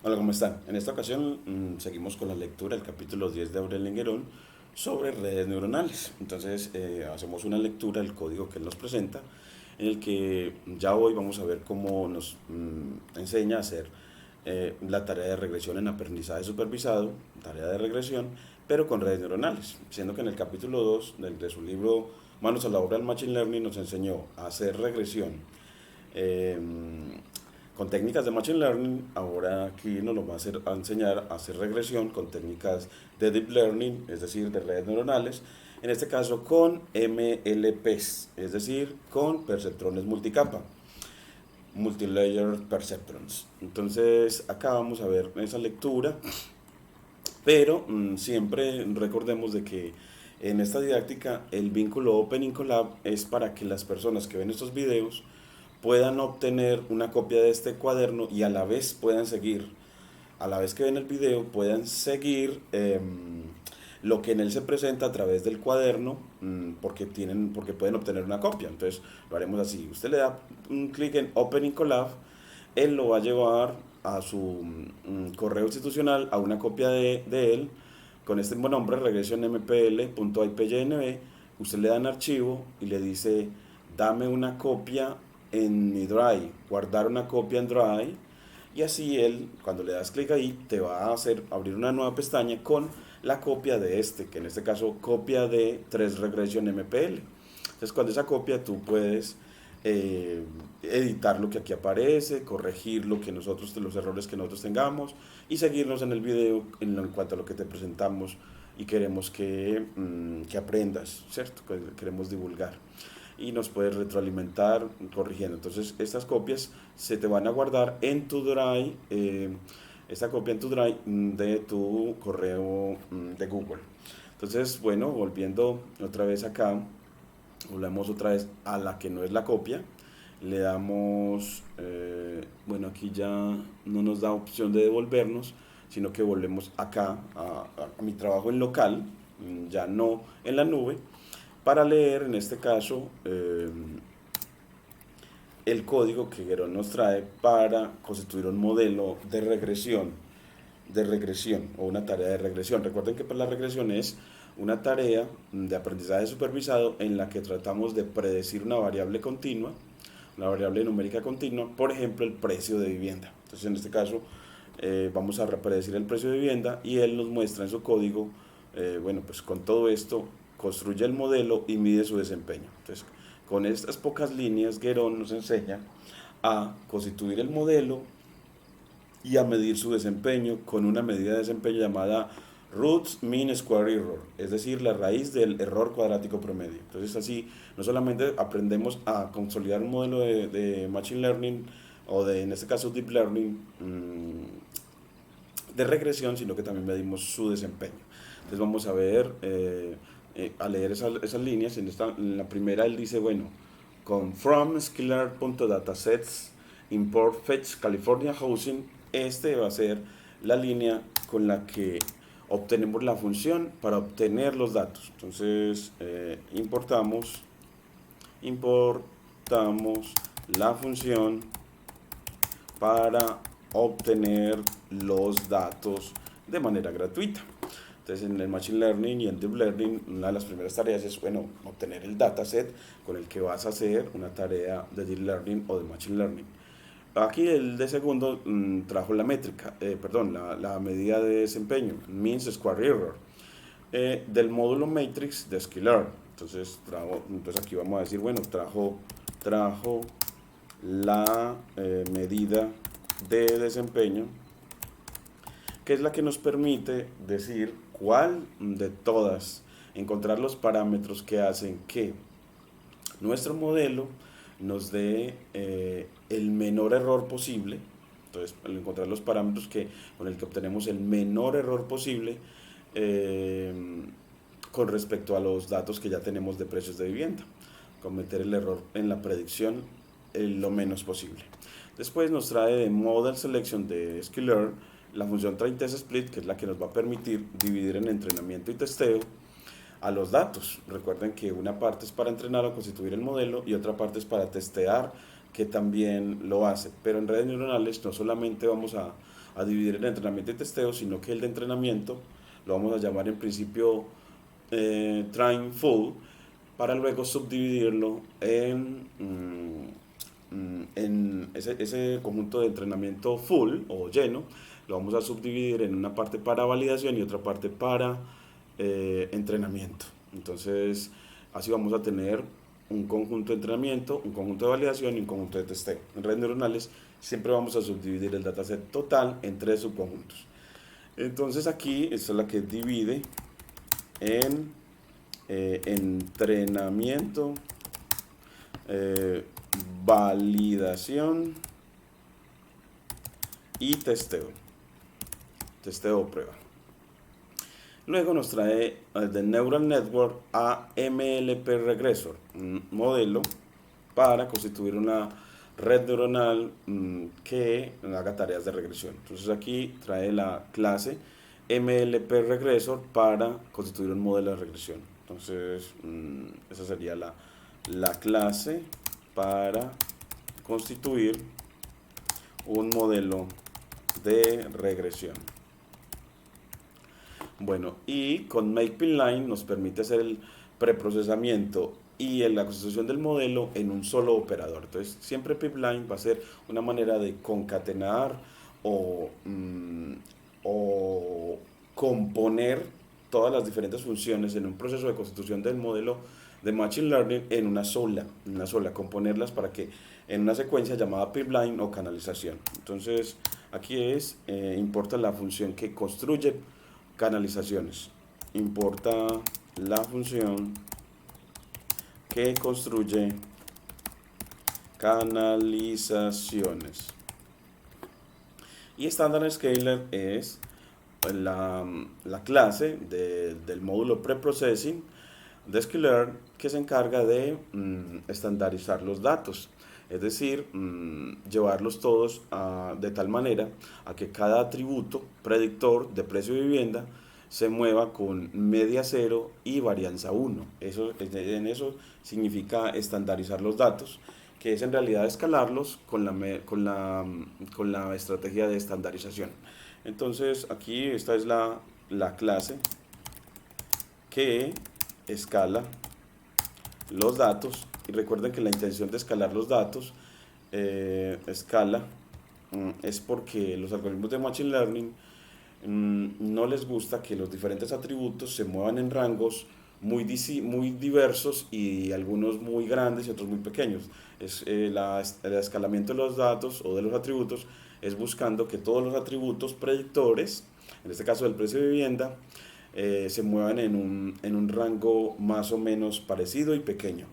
Hola, ¿cómo están? En esta ocasión seguimos con la lectura del capítulo 10 de Aurel Lenguerón sobre redes neuronales. Entonces hacemos una lectura del código que él nos presenta, en el que ya hoy vamos a ver cómo nos enseña a hacer la tarea de regresión en aprendizaje supervisado, tarea de regresión, pero con redes neuronales. Siendo que en el capítulo 2 de su libro Manos a la obra del Machine Learning nos enseñó a hacer regresión eh, con técnicas de Machine Learning. Ahora aquí nos lo va a enseñar a hacer regresión con técnicas de Deep Learning, es decir, de redes neuronales, en este caso con MLPs, es decir, con perceptrones multicapa, Multilayer Perceptrons. Entonces acá vamos a ver esa lectura, pero siempre recordemos de que en esta didáctica el vínculo Open Collab es para que las personas que ven estos videos puedan obtener una copia de este cuaderno y a la vez puedan seguir, a la vez que ven el video, puedan seguir lo que en él se presenta a través del cuaderno, porque pueden obtener una copia. Entonces lo haremos así: usted le da un clic en Open Collab, él lo va a llevar a su correo institucional, a una copia de él con este mismo nombre, regresionmpl.ipynb. Usted le da en archivo y le dice: dame una copia en mi Drive, guardar una copia en Drive. Y así él, cuando le das clic ahí, te va a hacer abrir una nueva pestaña con la copia de este, que en este caso copia de 3 Regression MPL. Entonces, cuando esa copia tú puedes editar lo que aquí aparece, corregir lo que nosotros, los errores que nosotros tengamos, y seguirnos en el video en cuanto a lo que te presentamos y queremos que aprendas, ¿cierto? Que queremos divulgar. Y nos puedes retroalimentar corrigiendo. Entonces, estas copias se te van a guardar en tu Drive, esta copia en tu Drive de tu correo de Google. Entonces, bueno, volviendo otra vez acá, volvemos otra vez a la que no es la copia, le damos, bueno, aquí ya no nos da opción de devolvernos, sino que volvemos acá a mi trabajo en local, ya no en la nube, para leer en este caso el código que Guerón nos trae para constituir un modelo de regresión o una tarea de regresión. Recuerden que la regresión es una tarea de aprendizaje supervisado en la que tratamos de predecir una variable continua, una variable numérica continua, por ejemplo el precio de vivienda. Entonces en este caso vamos a predecir el precio de vivienda y él nos muestra en su código, bueno, pues con todo esto construye el modelo y mide su desempeño. Entonces con estas pocas líneas Guerón nos enseña a constituir el modelo y a medir su desempeño con una medida de desempeño llamada Root Mean Square Error, es decir, la raíz del error cuadrático promedio. Entonces así no solamente aprendemos a consolidar un modelo de Machine Learning o de, en este caso, Deep Learning de regresión, sino que también medimos su desempeño. Entonces vamos a ver, a leer esas líneas. En la primera él dice, bueno, con from scalar.datasets import fetch California Housing, este va a ser la línea con la que obtenemos la función para obtener los datos. Entonces importamos la función para obtener los datos de manera gratuita. Entonces en el Machine Learning y en Deep Learning, una de las primeras tareas es, bueno, obtener el dataset con el que vas a hacer una tarea de Deep Learning o de Machine Learning. Aquí el de segundo trajo la métrica, perdón, la medida de desempeño, means square error, del módulo matrix de Scalar. Entonces aquí vamos a decir, bueno, trajo la medida de desempeño, que es la que nos permite decir cuál de todas, encontrar los parámetros que hacen que nuestro modelo nos dé el menor error posible. Entonces, al encontrar los parámetros con el que obtenemos el menor error posible eh, con respecto a los datos que ya tenemos de precios de vivienda, cometer el error en la predicción lo menos posible. Después nos trae de Model Selection de Sklearn la función train test split, que es la que nos va a permitir dividir en entrenamiento y testeo a los datos. Recuerden que una parte es para entrenar o constituir el modelo y otra parte es para testear que también lo hace. Pero en redes neuronales no solamente vamos a dividir el entrenamiento y testeo, sino que el de entrenamiento lo vamos a llamar en principio train full, para luego subdividirlo en ese conjunto de entrenamiento full o lleno. Lo vamos a subdividir en una parte para validación y otra parte para entrenamiento. Entonces, así vamos a tener un conjunto de entrenamiento, un conjunto de validación y un conjunto de testeo. En redes neuronales siempre vamos a subdividir el dataset total en tres subconjuntos. Entonces aquí, esta es la que divide en entrenamiento, validación y testeo. Testeo o prueba. Luego nos trae de Neural Network a MLP Regressor, un modelo para constituir una red neuronal que haga tareas de regresión. Entonces aquí trae la clase MLP Regressor para constituir un modelo de regresión. Entonces esa sería la clase para constituir un modelo de regresión. Bueno, y con MakePipLine nos permite hacer el preprocesamiento y la constitución del modelo en un solo operador. Entonces, siempre pipeline va a ser una manera de concatenar o componer todas las diferentes funciones en un proceso de constitución del modelo de Machine Learning en una sola, componerlas para que en una secuencia llamada pipeline o canalización. Entonces, aquí importa la función que construye canalizaciones. Importa la función que construye canalizaciones. Y Standard Scaler es la clase del módulo preprocessing de Sklearn que se encarga de estandarizar los datos. Es decir, llevarlos todos de tal manera a que cada atributo predictor de precio de vivienda se mueva con media 0 y varianza 1. En eso significa estandarizar los datos, que es en realidad escalarlos con la estrategia de estandarización. Entonces aquí esta es la clase que escala los datos. Y recuerden que la intención de escalar los datos es porque los algoritmos de Machine Learning no les gusta que los diferentes atributos se muevan en rangos muy diversos y algunos muy grandes y otros muy pequeños. El escalamiento de los datos o de los atributos es buscando que todos los atributos predictores, en este caso del precio de vivienda, se muevan en un rango más o menos parecido y pequeño.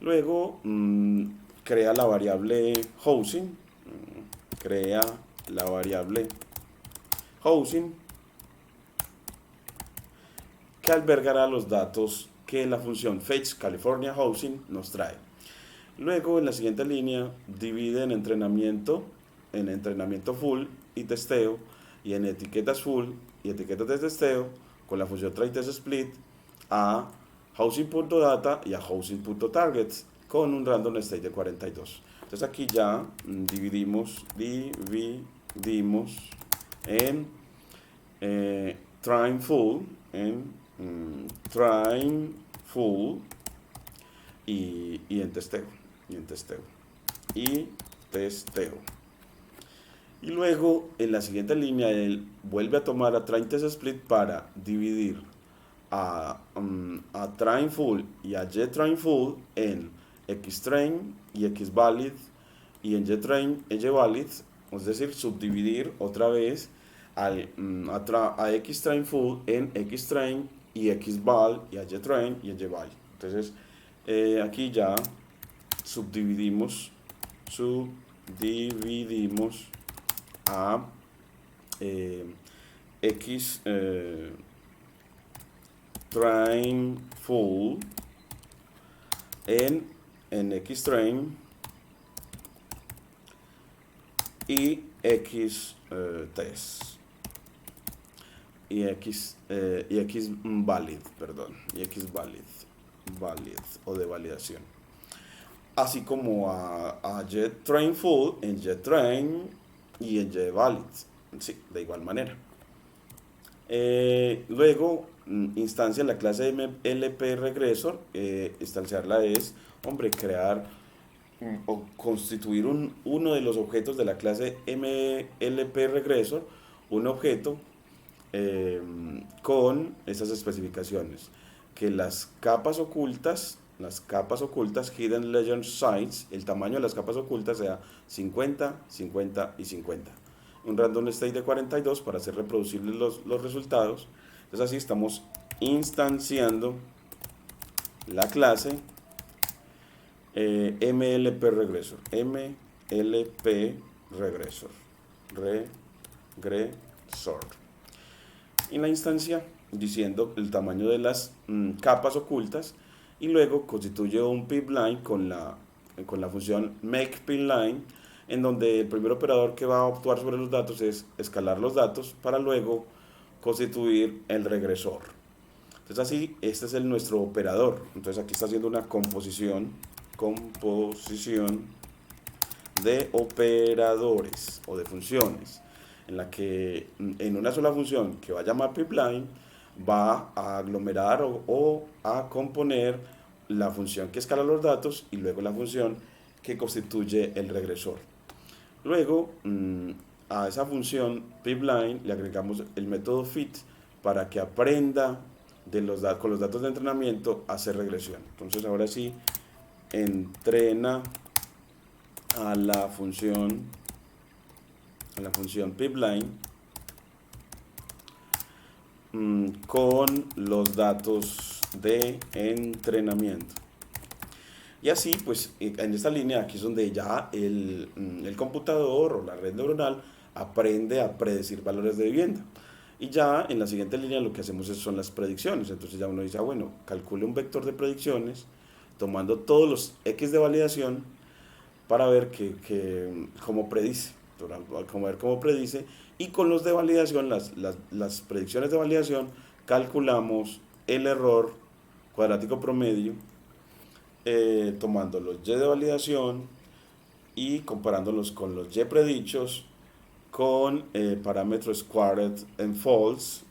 Luego crea la variable housing, que albergará los datos que la función fetch California Housing nos trae. Luego en la siguiente línea divide en entrenamiento full y testeo, y en etiquetas full y etiquetas de testeo con la función try_test_split a housing.data y a housing.targets con un random state de 42. Entonces aquí ya dividimos en train full, y en testeo. Y luego en la siguiente línea él vuelve a tomar a try_test_split para dividir a train full y a ytrain full en xtrain y xvalid y en ytrain y yvalid, es decir, subdividir otra vez a xtrain full en xtrain y xval y a ytrain y en yvalid. Entonces aquí ya subdividimos a train full en xtrain y xtest y xvalid o de validación. así como a JetTrain Full en JetTrain y en JValid, sí, de igual manera. Luego, instancia la clase MLP Regressor. Instanciarla es, hombre, crear o constituir uno de los objetos de la clase MLP Regressor, un objeto con esas especificaciones, que las capas ocultas, Hidden Legend Size, el tamaño de las capas ocultas sea 50, 50 y 50. Un random state de 42 para hacer reproducibles los resultados. Entonces así estamos instanciando la clase MLP Regressor. MLP Regressor. Regresor. En la instancia diciendo el tamaño de las capas ocultas, y luego constituye un pipeline con la función makePipeline, en donde el primer operador que va a actuar sobre los datos es escalar los datos para luego constituir el regresor. Entonces así, este es nuestro operador. Entonces aquí está haciendo una composición de operadores o de funciones, en la que en una sola función que va a llamar pipeline va a aglomerar o a componer la función que escala los datos y luego la función que constituye el regresor. Luego a esa función pipeline le agregamos el método fit para que aprenda con los datos de entrenamiento a hacer regresión. Entonces ahora sí entrena a la función pipeline con los datos de entrenamiento. Y así, pues, en esta línea aquí es donde ya el computador o la red neuronal aprende a predecir valores de vivienda. Y ya en la siguiente línea lo que hacemos son las predicciones. Entonces ya uno dice, bueno, calcule un vector de predicciones tomando todos los X de validación para ver cómo predice. Ver cómo predice, y con los de validación, las predicciones de validación, calculamos el error cuadrático promedio, tomando los Y de validación y comparándolos con los Y predichos con parámetros squared and false,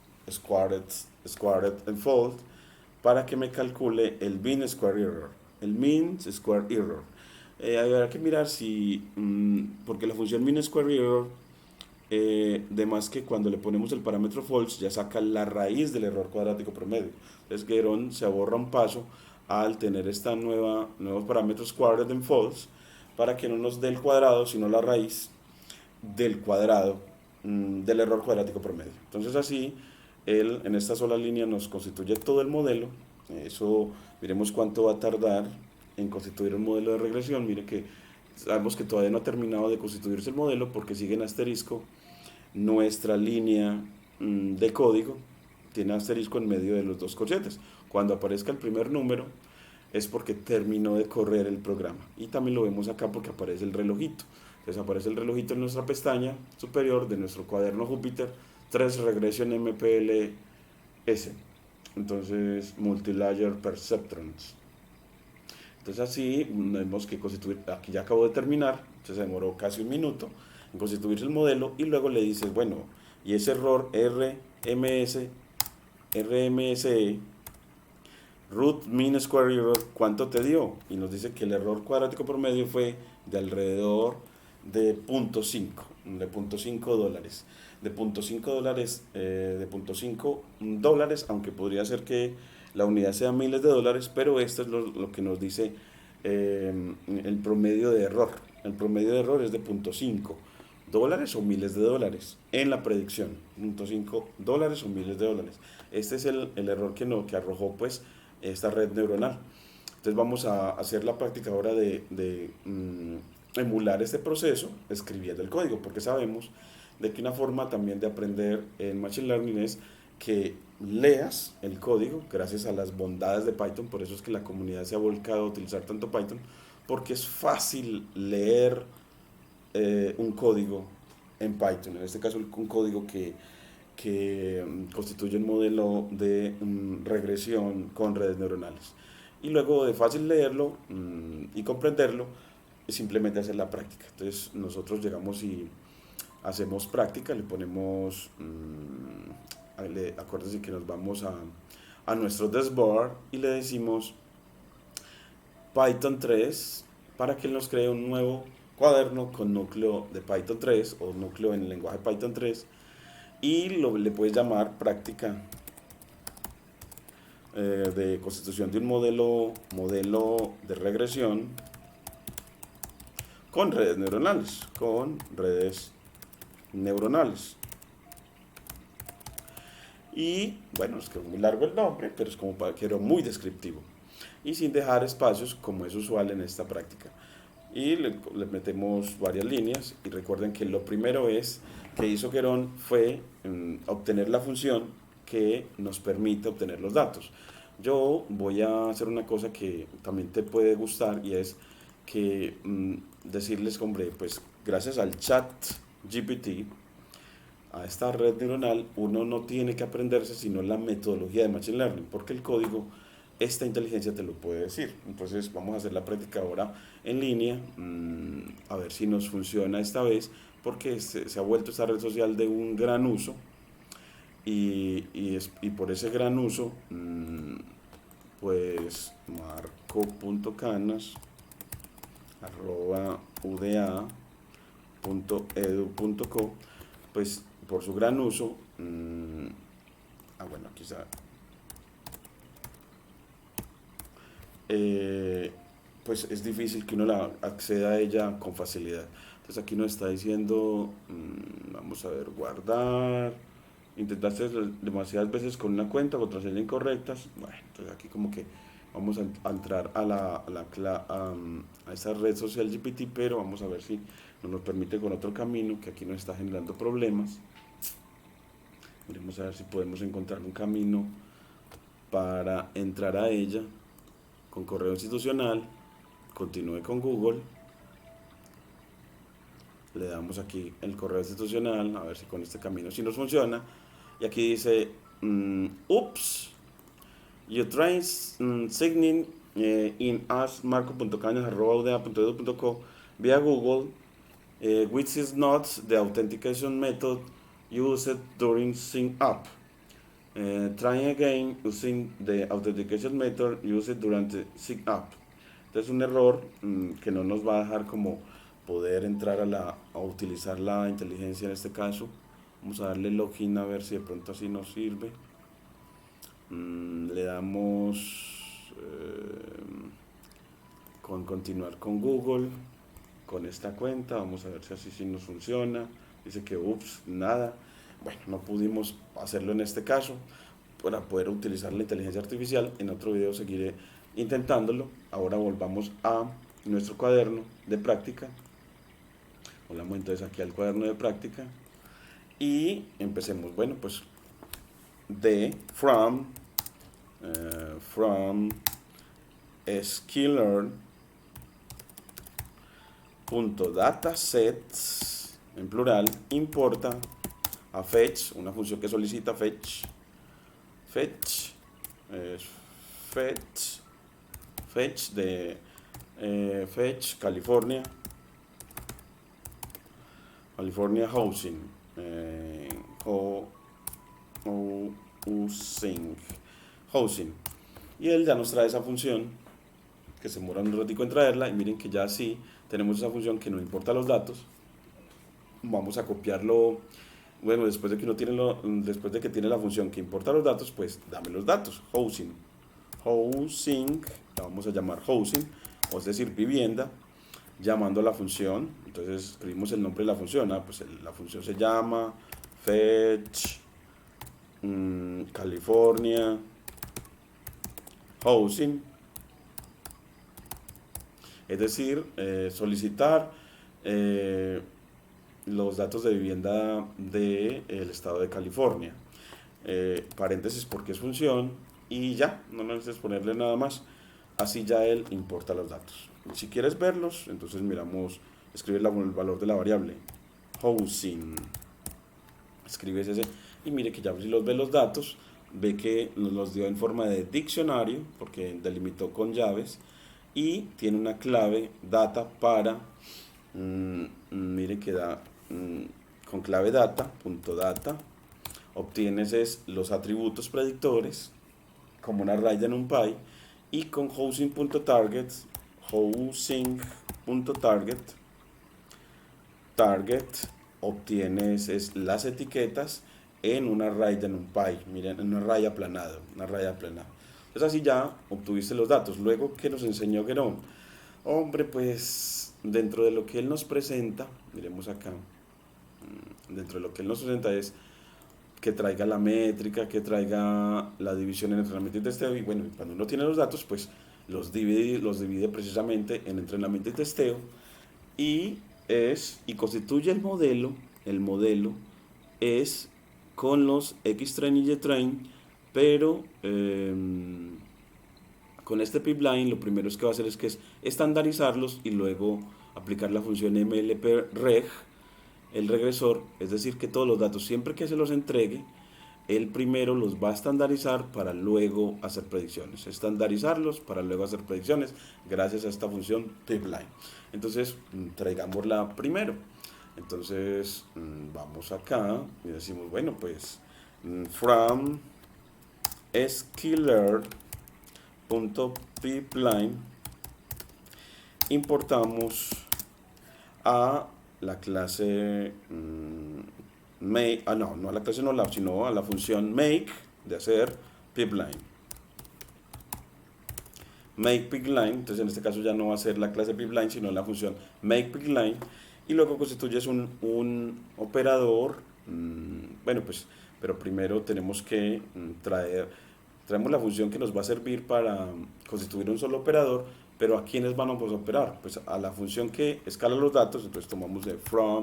para que me calcule el mean square error. Habrá que mirar si, porque la función mean square error, de más que cuando le ponemos el parámetro false ya saca la raíz del error cuadrático promedio. Entonces Guéron se ahorra un paso al tener esta nuevos parámetros squared and false, para que no nos dé el cuadrado sino la raíz del cuadrado del error cuadrático promedio. Entonces así él en esta sola línea nos constituye todo el modelo. Eso miremos cuánto va a tardar en constituir un modelo de regresión. Mire que sabemos que todavía no ha terminado de constituirse el modelo porque sigue en asterisco. Nuestra línea de código tiene asterisco en medio de los dos corchetes. Cuando aparezca el primer número es porque terminó de correr el programa. Y también lo vemos acá porque aparece el relojito. Entonces aparece el relojito en nuestra pestaña superior de nuestro cuaderno Júpiter 3 Regression MPLS. Entonces Multilayer Perceptrons. Entonces así vemos que constituir, aquí ya acabo de terminar, entonces se demoró casi un minuto en constituirse el modelo, y luego le dices, bueno, y ese error RMSE, root mean square error, ¿cuánto te dio? Y nos dice que el error cuadrático promedio fue de alrededor de $0.5 dólares. De $0.5, aunque podría ser que la unidad sea miles de dólares, pero esto es lo que nos dice el promedio de error. El promedio de error es de $0.5 o miles de dólares en la predicción. $0.5 o miles de dólares. Este es el error que arrojó pues esta red neuronal. Entonces vamos a hacer la práctica ahora de emular este proceso escribiendo el código, porque sabemos de que una forma también de aprender en Machine Learning es que leas el código gracias a las bondades de Python. Por eso es que la comunidad se ha volcado a utilizar tanto Python, porque es fácil leer un código en Python, en este caso un código que constituye un modelo de regresión con redes neuronales. y luego de fácil leerlo y comprenderlo, es simplemente hacer la práctica. Entonces nosotros llegamos y hacemos práctica, le ponemos, acuérdense que nos vamos a nuestro dashboard y le decimos Python 3 para que él nos cree un nuevo cuaderno con núcleo de Python 3 o núcleo en el lenguaje Python 3 y le puedes llamar práctica de constitución de un modelo de regresión con redes neuronales. Y bueno, es que es muy largo el nombre, pero es como para que era muy descriptivo y sin dejar espacios como es usual en esta práctica. Y le metemos varias líneas y recuerden que lo primero que hizo Querón fue obtener la función que nos permite obtener los datos. Yo voy a hacer una cosa que también te puede gustar y es que decirles, hombre, pues gracias al chat GPT, a esta red neuronal, uno no tiene que aprenderse sino la metodología de Machine Learning, porque el código, esta inteligencia te lo puede decir. Entonces vamos a hacer la práctica ahora en línea, a ver si nos funciona esta vez, porque se ha vuelto esta red social de un gran uso, y por ese gran uso, pues marco.canas@uda.edu.co, pues por su gran uso, bueno, quizá pues es difícil que uno acceda a ella con facilidad. Entonces aquí nos está diciendo, vamos a ver, guardar, intentaste demasiadas veces con una cuenta, contraseña incorrectas. Bueno, entonces aquí como que vamos a entrar a esa red social GPT, pero vamos a ver si nos permite con otro camino que aquí nos está generando problemas. Vamos a ver si podemos encontrar un camino para entrar a ella con correo institucional. Continúe con Google, le damos aquí el correo institucional, a ver si con este camino sí nos funciona, y aquí dice oops, you try signing in as marco.cañas@udea.edu.co via Google, which is not the authentication method used during sign up. Try again using the authentication method used during the sign up. Entonces un error que no nos va a dejar como poder entrar a utilizar la inteligencia en este caso. Vamos a darle login a ver si de pronto así nos sirve. Le damos con continuar con Google, con esta cuenta. Vamos a ver si así sí nos funciona. Dice que ups, nada. Bueno, no pudimos hacerlo en este caso. Para poder utilizar la inteligencia artificial, en otro video seguiré intentándolo. Ahora volvamos a nuestro cuaderno de práctica. Volvamos entonces aquí al cuaderno de práctica y empecemos. Bueno, pues from sklearn.datasets en plural importa a fetch, una función que solicita fetch de fetch California Housing, Housing, y él ya nos trae esa función que se demora un ratico en traerla, y miren que ya sí tenemos esa función que no importa los datos. Vamos a copiarlo. Bueno, después de que tiene la función que importa los datos, pues dame los datos. Housing, la vamos a llamar housing, o es decir, vivienda, llamando a la función. Entonces escribimos el nombre de la función. Pues la función se llama fetch California Housing, es decir, solicitar los datos de vivienda del estado de California, paréntesis porque es función, y ya, no necesitas ponerle nada más, así ya él importa los datos. Si quieres verlos, entonces miramos, escribes el valor de la variable housing, escribes ese, y mire que ya si los ves los datos, ve que nos los dio en forma de diccionario, porque delimitó con llaves, y tiene una clave data para, mire que da, con clave data, punto data, obtienes los atributos predictores, como una array de NumPy, y con housing.target, housing.target, target, obtienes las etiquetas en un array de NumPy, miren, en un array aplanado, Entonces así ya obtuviste los datos. Luego, ¿qué nos enseñó Guerón? Hombre, pues dentro de lo que él nos presenta, miremos acá, dentro de lo que él nos presenta es que traiga la métrica, que traiga la división en entrenamiento y testeo, y bueno, cuando uno tiene los datos, pues los divide precisamente en entrenamiento y testeo, y constituye el modelo es con los X-Train y Y-Train, pero con este pipeline lo primero que va a hacer es estandarizarlos y luego aplicar la función mlpreg, el regresor, es decir, que todos los datos, siempre que se los entregue, él primero los va a estandarizar para luego hacer predicciones. Estandarizarlos para luego hacer predicciones gracias a esta función pipeline. Entonces, traigámosla primero. Entonces, vamos acá y decimos, bueno, pues, from skiller.pipeline importamos a la clase make, no a la clase no sino a la función make de hacer pipeline. Make pipeline, entonces en este caso ya no va a ser la clase pipeline, sino la función make pipeline, y luego constituyes un operador, bueno, pues, pero primero tenemos que traemos la función que nos va a servir para constituir un solo operador, pero ¿a quiénes vamos a operar? Pues a la función que escala los datos, entonces tomamos de from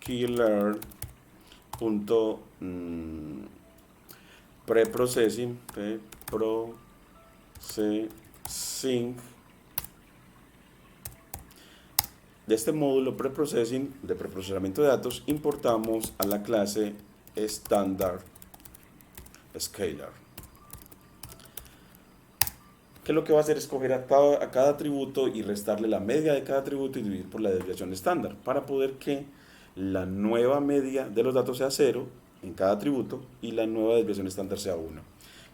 skiller punto preprocessing de este módulo preprocessing de preprocesamiento de datos importamos a la clase standard scalar, que lo que va a hacer es coger a cada atributo y restarle la media de cada atributo y dividir por la desviación estándar para poder que la nueva media de los datos sea 0 en cada atributo y la nueva desviación estándar sea 1,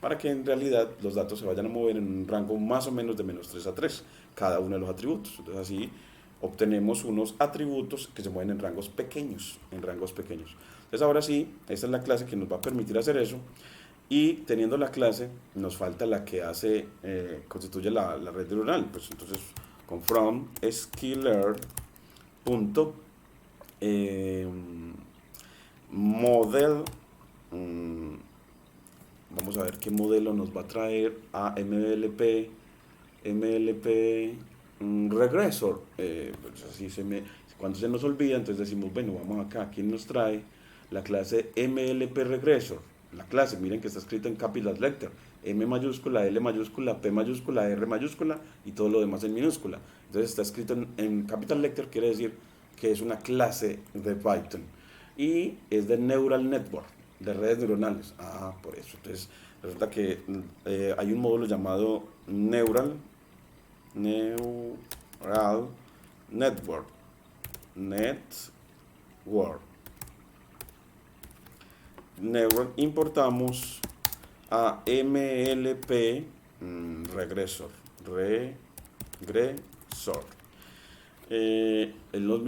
para que en realidad los datos se vayan a mover en un rango más o menos de -3 a 3 cada uno de los atributos. Entonces así obtenemos unos atributos que se mueven en rangos pequeños, Entonces ahora sí, esta es la clase que nos va a permitir hacer eso. Y teniendo la clase, nos falta la que constituye la red neuronal. Pues entonces, con from skiller punto model, vamos a ver qué modelo nos va a traer a mlp regresor. Pues así cuando se nos olvida, entonces decimos, bueno, vamos acá, ¿quién nos trae la clase mlp regresor? La clase, miren que está escrita en capital letter, M mayúscula, L mayúscula, P mayúscula, R mayúscula y todo lo demás en minúscula. Entonces está escrito en capital letter, quiere decir que es una clase de Python y es de neural network, de redes neuronales. Por eso. Entonces resulta que hay un módulo llamado neural network neural, importamos a mlp regresor.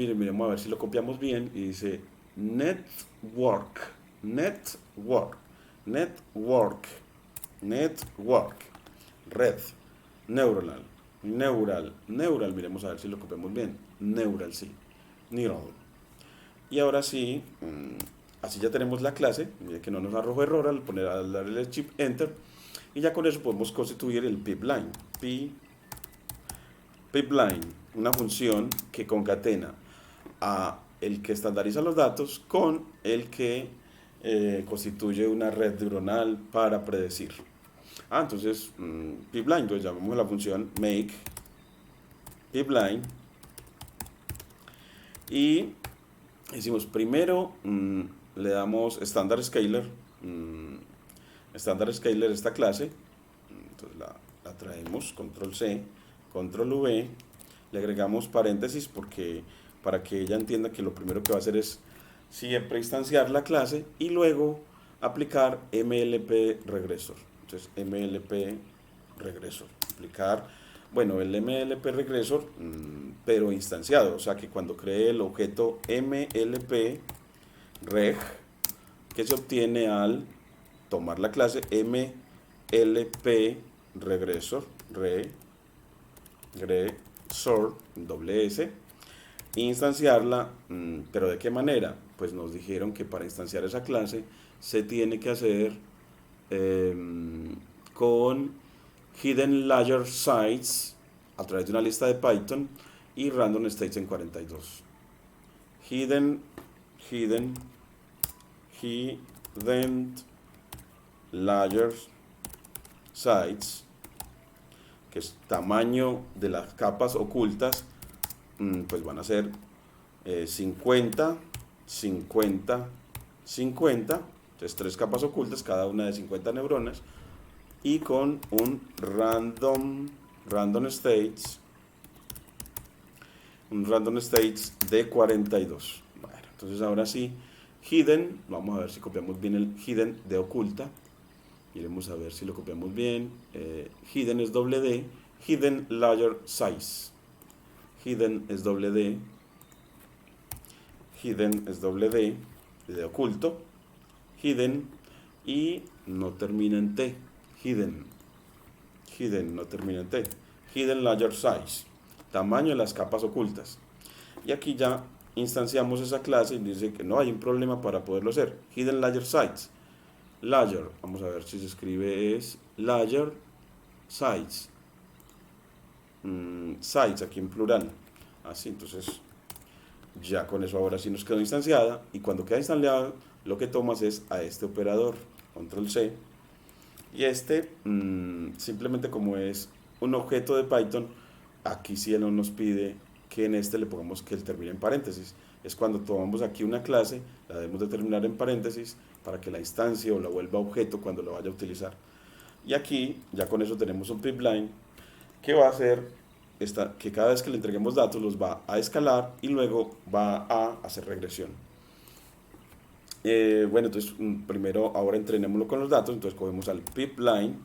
Miremos a ver si lo copiamos bien y dice network, red, neural, miremos a ver si lo copiamos bien, neural, sí, neural. Y ahora sí, así ya tenemos la clase, mire que no nos arrojó error al darle el chip enter, y ya con eso podemos constituir el pipeline. Pipeline, una función que concatena a el que estandariza los datos con el que constituye una red neuronal para predecir. Entonces, pipeline, entonces llamamos a la función make pipeline y decimos primero le damos standard scalar, estándar scaler esta clase. Entonces la traemos, control C, control V, le agregamos paréntesis porque para que ella entienda que lo primero que va a hacer es siempre instanciar la clase y luego aplicar MLP regresor. Entonces MLP regresor, aplicar, bueno, el MLP regresor, pero instanciado, o sea que cuando cree el objeto MLP reg, que se obtiene al tomar la clase MLP regresor, regresor, doble S, instanciarla, pero ¿de qué manera? Pues nos dijeron que para instanciar esa clase se tiene que hacer con hidden layer sites a través de una lista de Python y random states en 42. Hidden layer sites, que es tamaño de las capas ocultas, pues van a ser 50, 50, 50, entonces 3 capas ocultas, cada una de 50 neuronas, y con un random states de 42. Bueno, entonces ahora sí, hidden, vamos a ver si copiamos bien el hidden de oculta, iremos a ver si lo copiamos bien. Hidden es doble D, hidden layer size, hidden es doble D, hidden es doble D, de oculto, hidden, y no termina en T, hidden no termina en T, hidden layer size, tamaño de las capas ocultas. Y aquí ya instanciamos esa clase y dice que no hay un problema para poderlo hacer. Hidden layer size, layer, vamos a ver si se escribe, es layer size, size aquí en plural, así. Entonces ya con eso ahora sí nos quedó instanciada, y cuando queda instanciada lo que tomas es a este operador, control C, y este simplemente como es un objeto de Python, aquí sí no nos pide que en este le pongamos que él termine en paréntesis. Es cuando tomamos aquí una clase, la debemos de terminar en paréntesis para que la instancia o la vuelva objeto cuando lo vaya a utilizar. Y aquí ya con eso tenemos un pipeline que va a hacer que cada vez que le entreguemos datos los va a escalar y luego va a hacer regresión. Bueno, entonces primero ahora entrenémoslo con los datos. Entonces cogemos al pipeline,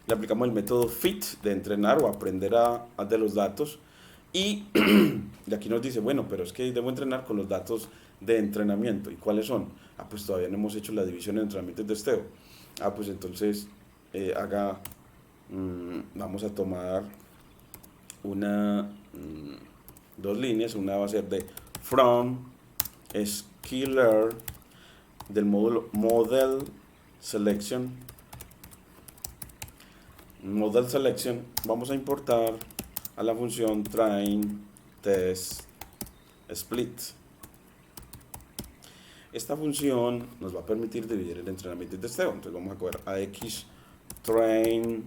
le aplicamos el método fit de entrenar o aprender de los datos, y aquí nos dice, bueno, pero es que debo entrenar con los datos de entrenamiento. ¿Y cuáles son? Pues todavía no hemos hecho la división de entrenamiento y testeo. Pues entonces vamos a tomar dos líneas. Una va a ser de from skiller del módulo model selection. Vamos a importar a la función train test split. Esta función nos va a permitir dividir el entrenamiento y testeo. Entonces vamos a coger AX train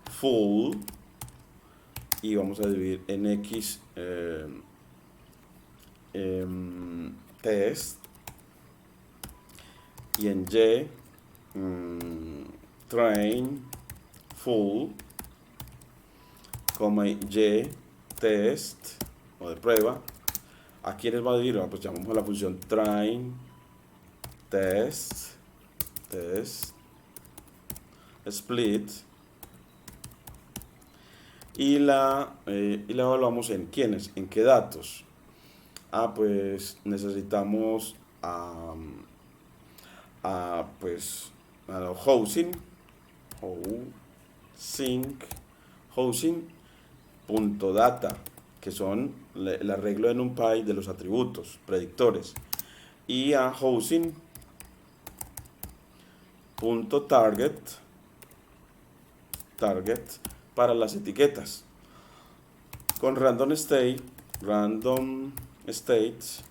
full y vamos a dividir en X test y en Y train full, coma Y test o de prueba. ¿A quiénes va a dividir? Pues llamamos a la función train test split y la evaluamos en quiénes, en qué datos. Pues necesitamos pues a los housing punto data, que son el arreglo de NumPy de los atributos predictores, y a housing punto target para las etiquetas, con random states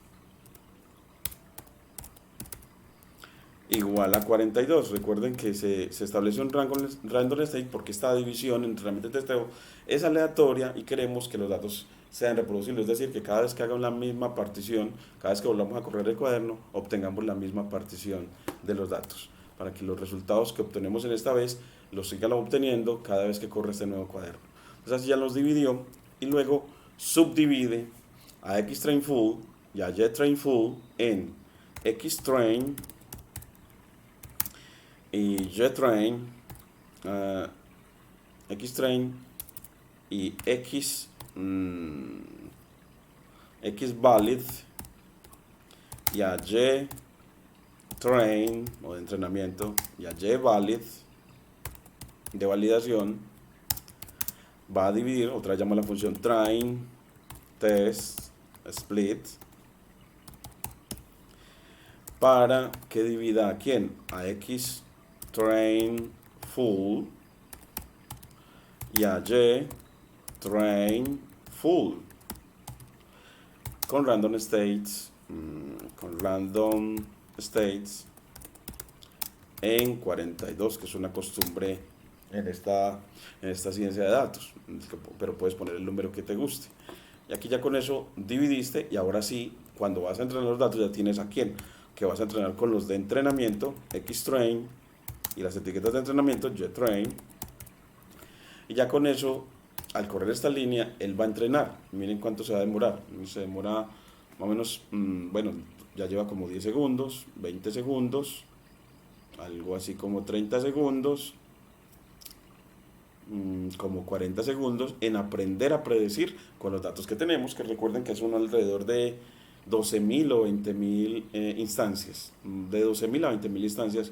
igual a 42. Recuerden que se establece un random state porque esta división entre entrenamiento y testeo es aleatoria y queremos que los datos sean reproducibles, es decir, que cada vez que hagan la misma partición, cada vez que volvamos a correr el cuaderno, obtengamos la misma partición de los datos, para que los resultados que obtenemos en esta vez los sigan obteniendo cada vez que corre este nuevo cuaderno. Entonces así ya los dividió y luego subdivide a xtrain full y a ytrain full en xtrain y ytrain, xtrain y xvalid y a ytrain o de entrenamiento y a yvalid de validación. Va a dividir, otra vez llama la función train test split para que divida a quién, a xtrain full y a ytrain full con random states en 42, que es una costumbre en esta ciencia de datos, pero puedes poner el número que te guste. Y aquí ya con eso dividiste, y ahora sí, cuando vas a entrenar los datos ya tienes a quién, que vas a entrenar con los de entrenamiento, xtrain, y las etiquetas de entrenamiento, ytrain, y ya con eso, al correr esta línea, él va a entrenar. Miren cuánto se va a demorar. Se demora más o menos, bueno, ya lleva como 10 segundos, 20 segundos, algo así como 30 segundos, como 40 segundos en aprender a predecir con los datos que tenemos, que recuerden que son alrededor de 12.000 o 20.000 instancias, de 12.000 a 20.000 instancias,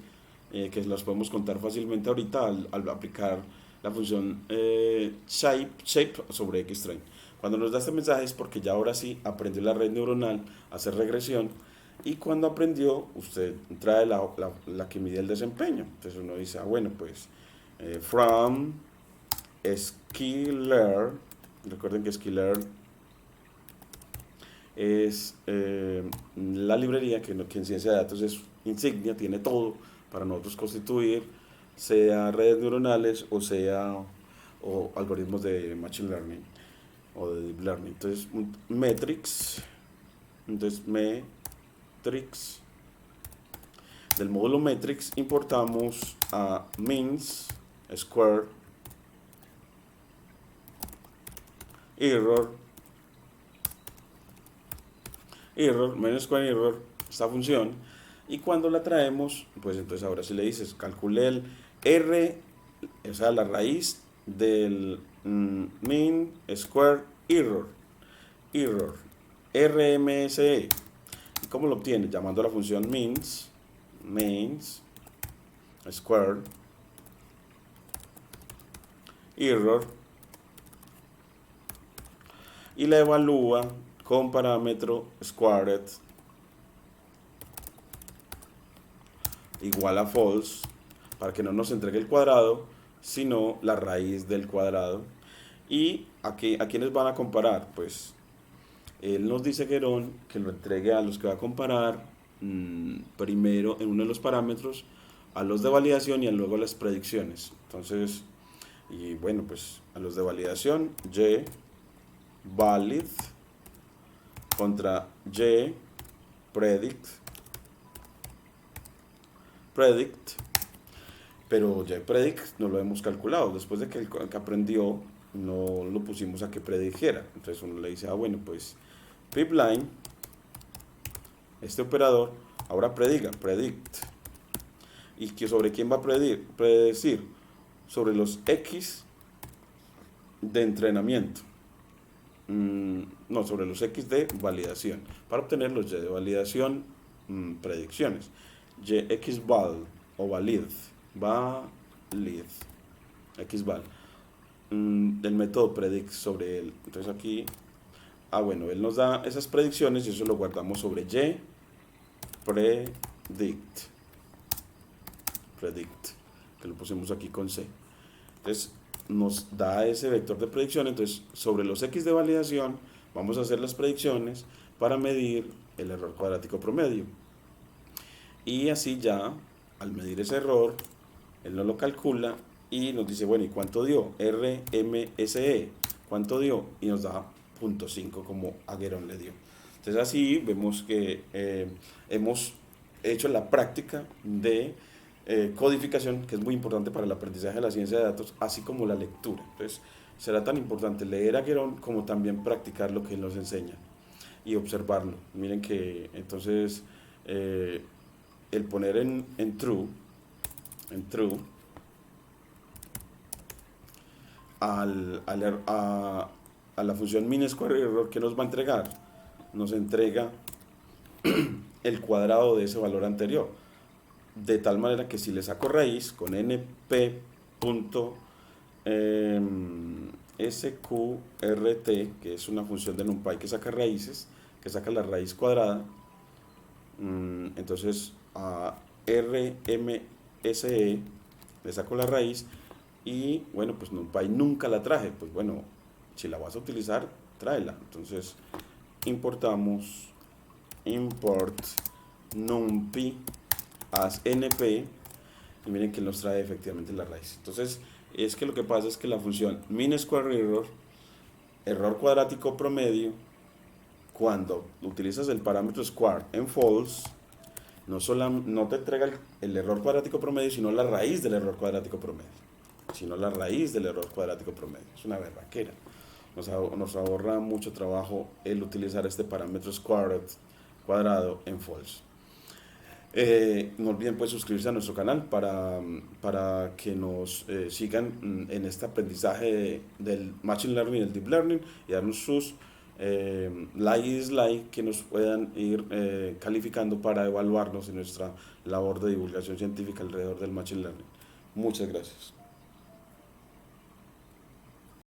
que las podemos contar fácilmente ahorita al aplicar la función shape sobre xtrain. Cuando nos da este mensaje es porque ya ahora sí aprendió la red neuronal a hacer regresión, y cuando aprendió usted trae la que mide el desempeño. Entonces uno dice, bueno, pues from sklearn, recuerden que sklearn es la librería que en ciencia de datos es insignia, tiene todo para nosotros constituir, sea redes neuronales o algoritmos de machine learning o de deep learning. Entonces metrics, del módulo metrics importamos a means square error, menos square error, esta función, y cuando la traemos, pues entonces ahora si le dices calcule el r, o sea, la raíz del mean square error, RMSE. ¿Y cómo lo obtiene? Llamando a la función means square error, y la evalúa con parámetro squared igual a false, para que no nos entregue el cuadrado, sino la raíz del cuadrado. ¿Y a quiénes van a comparar? Pues él nos dice Guerón que lo entregue a los que va a comparar, primero en uno de los parámetros, a los de validación y luego a las predicciones. Entonces, y bueno, pues a los de validación, y valid contra y predict, pero y predict no lo hemos calculado. Después de que aprendió, no lo pusimos a que predijera. Entonces uno le dice, bueno, pues pipeline, este operador, ahora predict. ¿Y sobre quién va a predecir? Sobre los X de entrenamiento. No, sobre los X de validación. Para obtener los Y de validación, predicciones. xval o valid, xval, del método predict sobre él. Entonces aquí, bueno, él nos da esas predicciones y eso lo guardamos sobre y predict, que lo pusimos aquí con C. Entonces nos da ese vector de predicción. Entonces sobre los X de validación vamos a hacer las predicciones para medir el error cuadrático promedio, y así ya al medir ese error él no lo calcula y nos dice, bueno, ¿y cuánto dio? RMSE, ¿cuánto dio? Y nos da 0.5 como Agüero le dio. Entonces así vemos que hemos hecho la práctica de codificación, que es muy importante para el aprendizaje de la ciencia de datos, así como la lectura. Entonces será tan importante leer a Agüero como también practicar lo que él nos enseña y observarlo. Miren que entonces el poner en true a la función min square error que nos va a entregar, nos entrega el cuadrado de ese valor anterior, de tal manera que si le saco raíz con np sqrt, que es una función de NumPy que saca raíces, que saca la raíz cuadrada, entonces a rmse le saco la raíz y bueno, pues NumPy nunca la traje, pues bueno, si la vas a utilizar, tráela. Entonces importamos import numpy as np y miren que nos trae efectivamente la raíz. Entonces es que lo que pasa es que la función min square error, error cuadrático promedio, cuando utilizas el parámetro square en false, no te entrega el error cuadrático promedio, sino la raíz del error cuadrático promedio. Es una berraquera. Nos ahorra mucho trabajo el utilizar este parámetro squared cuadrado en false. No olviden pues suscribirse a nuestro canal para que nos sigan en este aprendizaje del Machine Learning y del Deep Learning y darnos sus like y dislike que nos puedan ir calificando para evaluarnos en nuestra labor de divulgación científica alrededor del Machine Learning. Muchas gracias.